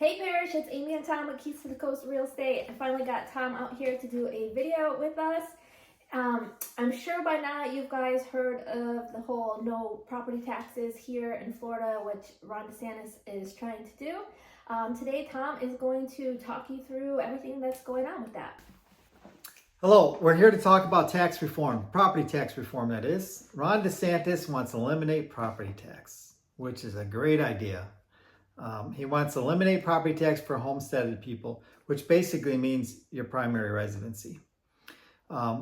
Hey Parrish, it's Amy and Tom with Keys to the Coast Real Estate. I finally got Tom out here to do a video with us. I'm sure by now you guys heard of the whole no property taxes here in Florida, which Ron DeSantis is trying to do. Today Tom is going to talk you through everything that's going on with that. Hello, we're here to talk about tax reform, property tax reform that is. Ron DeSantis wants to eliminate property tax, which is a great idea. He wants to eliminate property tax for homesteaded people, which basically means your primary residency,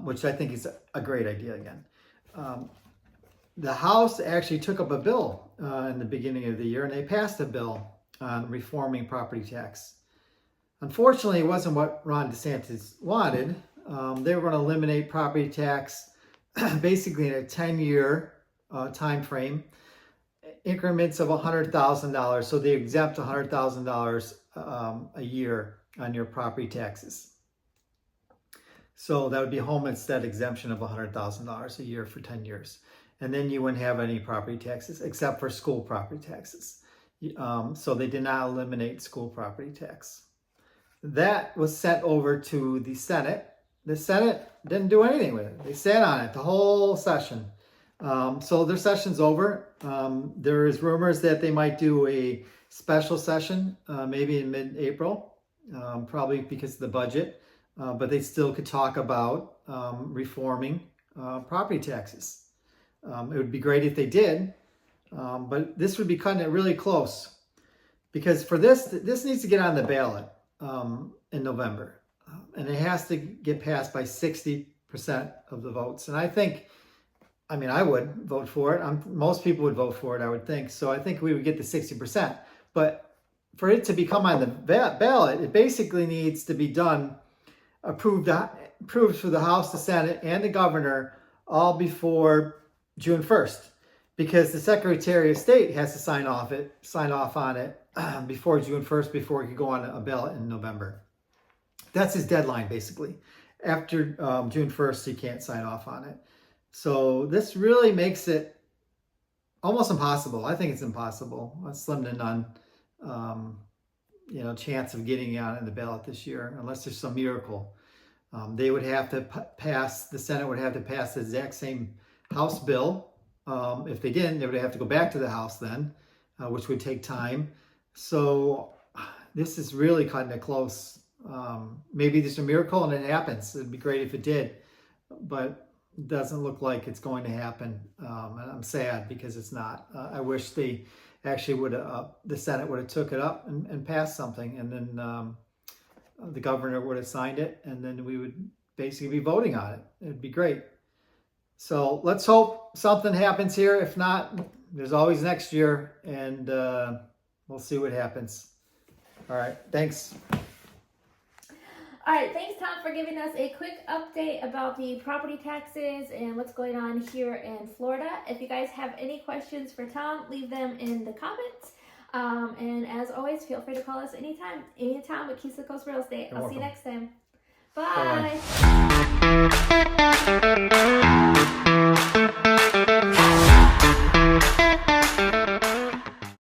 which I think is a great idea again. The House actually took up a bill in the beginning of the year, and they passed a bill on reforming property tax. Unfortunately, it wasn't what Ron DeSantis wanted. They were going to eliminate property tax basically in a 10-year time frame, increments of $100,000. So they exempt $100,000 a year on your property taxes. So that would be a homestead exemption of $100,000 a year for 10 years. And then you wouldn't have any property taxes except for school property taxes. So they did not eliminate school property tax. That was sent over to the Senate. The Senate didn't do anything with it. They sat on it the whole session. So their session's over. There is rumors that they might do a special session, maybe in mid-April, probably because of the budget. But they still could talk about reforming property taxes. It would be great if they did, but this would be cutting it really close. Because for this needs to get on the ballot in November. And it has to get passed by 60% of the votes. And I would vote for it. Most people would vote for it, I would think. So I think we would get the 60%. But for it to become on the ballot, it basically needs to be done, approved through the House, the Senate, and the governor all before June 1st. Because the Secretary of State has to sign off on it before June 1st, before it could go on a ballot in November. That's his deadline, basically. After June 1st, he can't sign off on it. So this really makes it almost impossible. I think it's impossible. A slim to none, chance of getting on in the ballot this year, unless there's some miracle. They would have to pass, the Senate would have to pass the exact same House bill. If they didn't, they would have to go back to the House then, which would take time. So this is really cutting it close. Maybe there's a miracle and it happens. It'd be great if it did, but it doesn't look like it's going to happen. And I'm sad because it's not. I wish they actually the Senate would have took it up and passed something, and then the governor would have signed it, and then we would basically be voting on it. It'd be great. So let's hope something happens here. If not, there's always next year, and we'll see what happens. All right, thanks. All right, thanks Tom for giving us a quick update about the property taxes and what's going on here in Florida. If you guys have any questions for Tom, leave them in the comments. And as always, feel free to call us anytime. Amy and Tom with Keys to the Coast Real Estate. I'll see you next time. Bye. Bye.